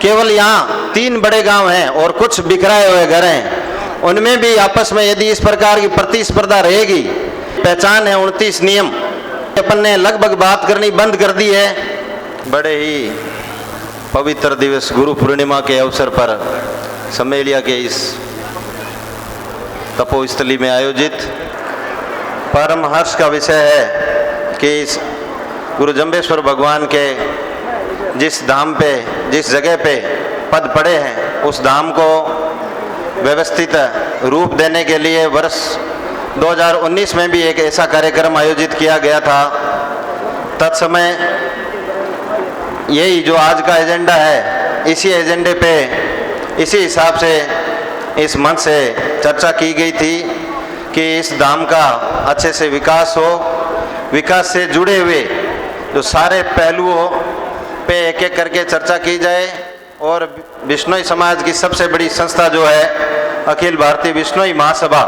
केवल यहाँ 3 बड़े गांव हैं और कुछ बिखराए हुए घर हैं, उनमें भी आपस में यदि इस प्रकार की प्रतिस्पर्धा रहेगी, पहचान है 29 नियम, अपन ने लगभग बात करनी बंद कर दी है। बड़े ही पवित्र दिवस गुरु पूर्णिमा के अवसर पर समेलिया के इस तपोस्थली में आयोजित परम हर्ष का विषय है कि इस गुरु जंबेश्वर भगवान के जिस धाम पे, जिस जगह पे पद पड़े हैं, उस धाम को व्यवस्थित रूप देने के लिए वर्ष 2019 में भी एक ऐसा कार्यक्रम आयोजित किया गया था। तत्समय यही जो आज का एजेंडा है, इसी एजेंडे पे इसी हिसाब से इस मंच से चर्चा की गई थी कि इस धाम का अच्छे से विकास हो, विकास से जुड़े हुए जो सारे पहलुओं पे एक एक करके चर्चा की जाए और बिश्नोई समाज की सबसे बड़ी संस्था जो है अखिल भारतीय बिश्नोई महासभा,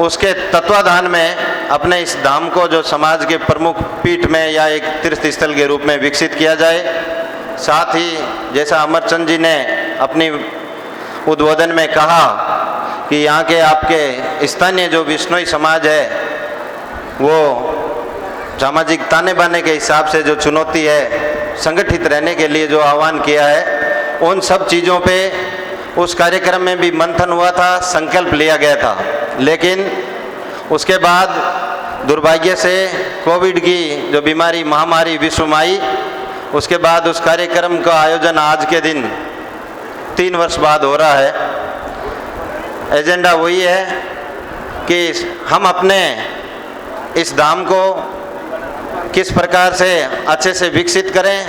उसके तत्वाधान में अपने इस धाम को जो समाज के प्रमुख पीठ में या एक तीर्थ स्थल के रूप में विकसित किया जाए। साथ ही जैसा अमरचंद जी ने अपनी उद्बोधन में कहा कि यहाँ के आपके स्थानीय जो बिश्नोई समाज है वो सामाजिक ताने बाने के हिसाब से जो चुनौती है, संगठित रहने के लिए जो आह्वान किया है, उन सब चीज़ों पे उस कार्यक्रम में भी मंथन हुआ था, संकल्प लिया गया था। लेकिन उसके बाद दुर्भाग्य से कोविड की जो बीमारी महामारी विश्व में आई, उसके बाद उस कार्यक्रम का आयोजन आज के दिन 3 वर्ष बाद हो रहा है। एजेंडा वही है कि हम अपने इस धाम को किस प्रकार से अच्छे से विकसित करें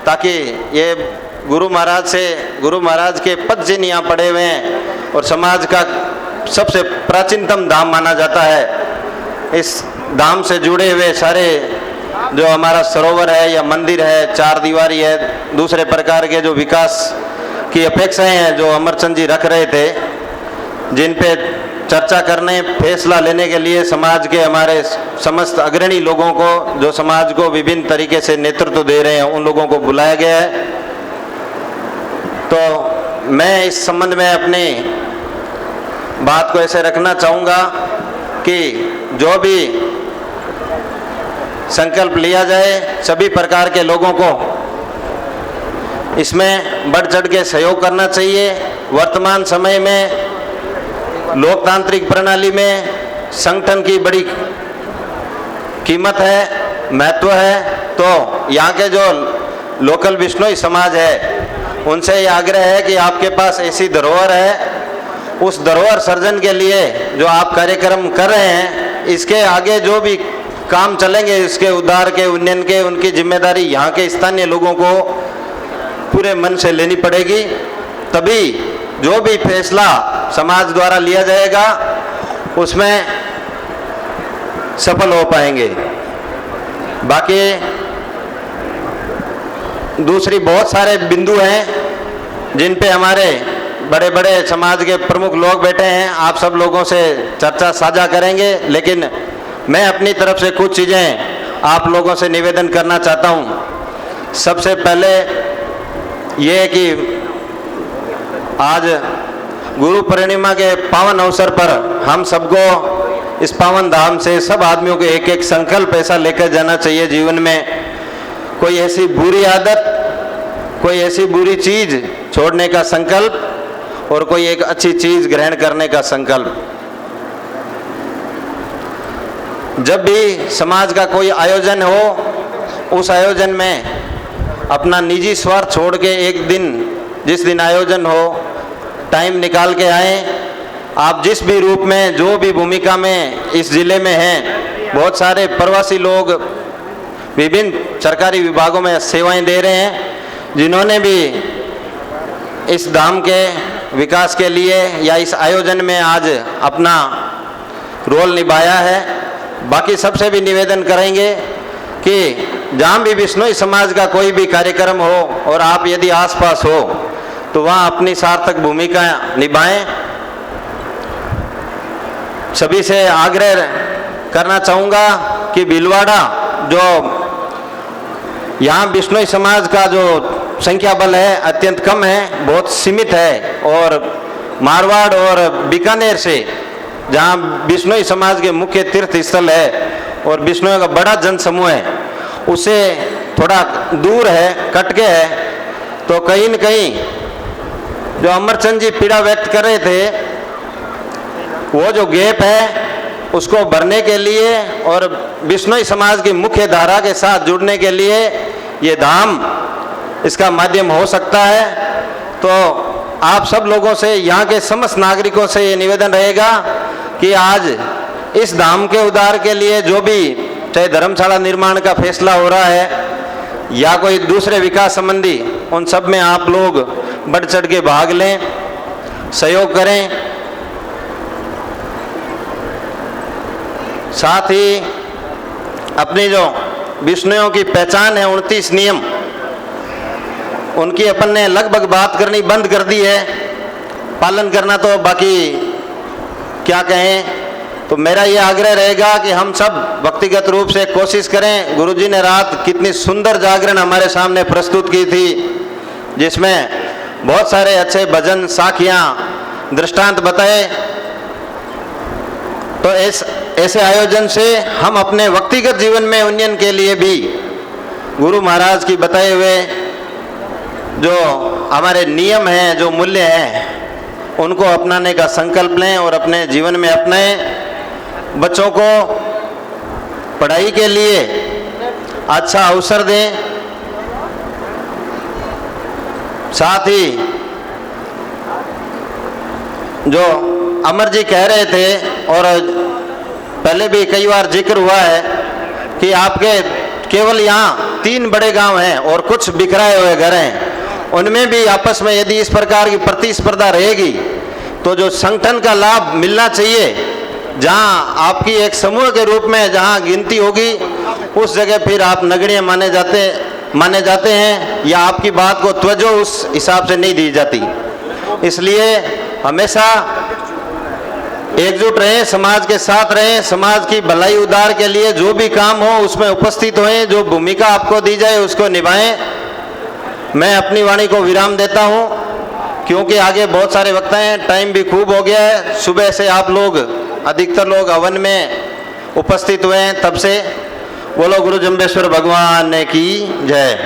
ताकि ये गुरु महाराज के पद जिन यहाँ पड़े हुए हैं और समाज का सबसे प्राचीनतम धाम माना जाता है। इस धाम से जुड़े हुए सारे जो हमारा सरोवर है या मंदिर है, 4 दीवारी है, दूसरे प्रकार के जो विकास की अपेक्षाएं हैं जो अमरचंद जी रख रहे थे, जिन पे चर्चा करने, फैसला लेने के लिए समाज के हमारे समस्त अग्रणी लोगों को जो समाज को विभिन्न तरीके से नेतृत्व दे रहे हैं, उन लोगों को बुलाया गया है। तो मैं इस संबंध में अपनी बात को ऐसे रखना चाहूँगा कि जो भी संकल्प लिया जाए, सभी प्रकार के लोगों को इसमें बढ़ चढ़ के सहयोग करना चाहिए। वर्तमान समय में लोकतांत्रिक प्रणाली में संगठन की बड़ी कीमत है, महत्व है। तो यहाँ के जो लोकल बिश्नोई समाज है उनसे ये आग्रह है कि आपके पास ऐसी धरोहर है, उस धरोहर सर्जन के लिए जो आप कार्यक्रम कर रहे हैं, इसके आगे जो भी काम चलेंगे, इसके उद्धार के, उन्नयन के, उनकी जिम्मेदारी यहाँ के स्थानीय लोगों को पूरे मन से लेनी पड़ेगी। तभी जो भी फैसला समाज द्वारा लिया जाएगा उसमें सफल हो पाएंगे। बाकी दूसरी बहुत सारे बिंदु हैं जिन पे हमारे बड़े बड़े समाज के प्रमुख लोग बैठे हैं, आप सब लोगों से चर्चा साझा करेंगे। लेकिन मैं अपनी तरफ से कुछ चीज़ें आप लोगों से निवेदन करना चाहता हूँ। सबसे पहले ये कि आज गुरु पूर्णिमा के पावन अवसर पर हम सबको इस पावन धाम से सब आदमियों को एक एक संकल्प ऐसा लेकर जाना चाहिए जीवन में। कोई ऐसी बुरी आदत, कोई ऐसी बुरी चीज़ छोड़ने का संकल्प और कोई एक अच्छी चीज़ ग्रहण करने का संकल्प। जब भी समाज का कोई आयोजन हो, उस आयोजन में अपना निजी स्वार्थ छोड़ के एक दिन, जिस दिन आयोजन हो, टाइम निकाल के आए। आप जिस भी रूप में, जो भी भूमिका में इस जिले में हैं, बहुत सारे प्रवासी लोग विभिन्न सरकारी विभागों में सेवाएं दे रहे हैं, जिन्होंने भी इस धाम के विकास के लिए या इस आयोजन में आज अपना रोल निभाया है। बाकी सबसे भी निवेदन करेंगे कि जहाँ भी बिश्नोई समाज का कोई भी कार्यक्रम हो और आप यदि आसपास हो तो वहाँ अपनी सार्थक भूमिका निभाएं। सभी से आग्रह करना चाहूँगा कि भीलवाड़ा जो यहाँ बिश्नोई समाज का जो संख्या बल है अत्यंत कम है, बहुत सीमित है। और मारवाड़ और बीकानेर से, जहाँ बिश्नोई समाज के मुख्य तीर्थ स्थल है और बिश्नोई का बड़ा जन समूह है, उससे थोड़ा दूर है, कटके है, तो कहीं न कहीं जो अमरचंद जी पीड़ा व्यक्त कर रहे थे, वो जो गैप है उसको भरने के लिए और बिश्नोई समाज की मुख्य धारा के साथ जुड़ने के लिए ये धाम इसका माध्यम हो सकता है। तो आप सब लोगों से, यहाँ के समस्त नागरिकों से ये निवेदन रहेगा कि आज इस धाम के उद्धार के लिए जो भी, चाहे धर्मशाला निर्माण का फैसला हो रहा है या कोई दूसरे विकास संबंधी, उन सब में आप लोग बढ़ चढ़ के भाग लें, सहयोग करें। साथ ही अपनी जो बिश्नोइयों की पहचान है 29 नियम, उनकी अपन ने लगभग बात करनी बंद कर दी है, पालन करना तो बाकी क्या कहें। तो मेरा ये आग्रह रहेगा कि हम सब व्यक्तिगत रूप से कोशिश करें। गुरुजी ने रात कितनी सुंदर जागरण हमारे सामने प्रस्तुत की थी, जिसमें बहुत सारे अच्छे भजन, साखियाँ, दृष्टांत बताए। तो ऐसे आयोजन से हम अपने व्यक्तिगत जीवन में उन्नयन के लिए भी गुरु महाराज की बताए हुए जो हमारे नियम हैं, जो मूल्य हैं, उनको अपनाने का संकल्प लें और अपने जीवन में अपनाएं। बच्चों को पढ़ाई के लिए अच्छा अवसर दें। साथ ही जो अमर जी कह रहे थे और पहले भी कई बार जिक्र हुआ है कि आपके केवल यहाँ 3 बड़े गांव हैं और कुछ बिखराए हुए घर हैं, उनमें भी आपस में यदि इस प्रकार की प्रतिस्पर्धा रहेगी तो जो संगठन का लाभ मिलना चाहिए, जहाँ आपकी एक समूह के रूप में जहाँ गिनती होगी, उस जगह फिर आप नगण्य माने जाते हैं या आपकी बात को तवज्जो उस हिसाब से नहीं दी जाती। इसलिए हमेशा एकजुट रहें, समाज के साथ रहें, समाज की भलाई उद्धार के लिए जो भी काम हो उसमें उपस्थित होएं, जो भूमिका आपको दी जाए उसको निभाएं। मैं अपनी वाणी को विराम देता हूं क्योंकि आगे बहुत सारे वक्त हैं, टाइम भी खूब हो गया है। सुबह से आप लोग, अधिकतर लोग हवन में उपस्थित हुए हैं, तब से। बोलो गुरु जम्बेश्वर भगवान की जय।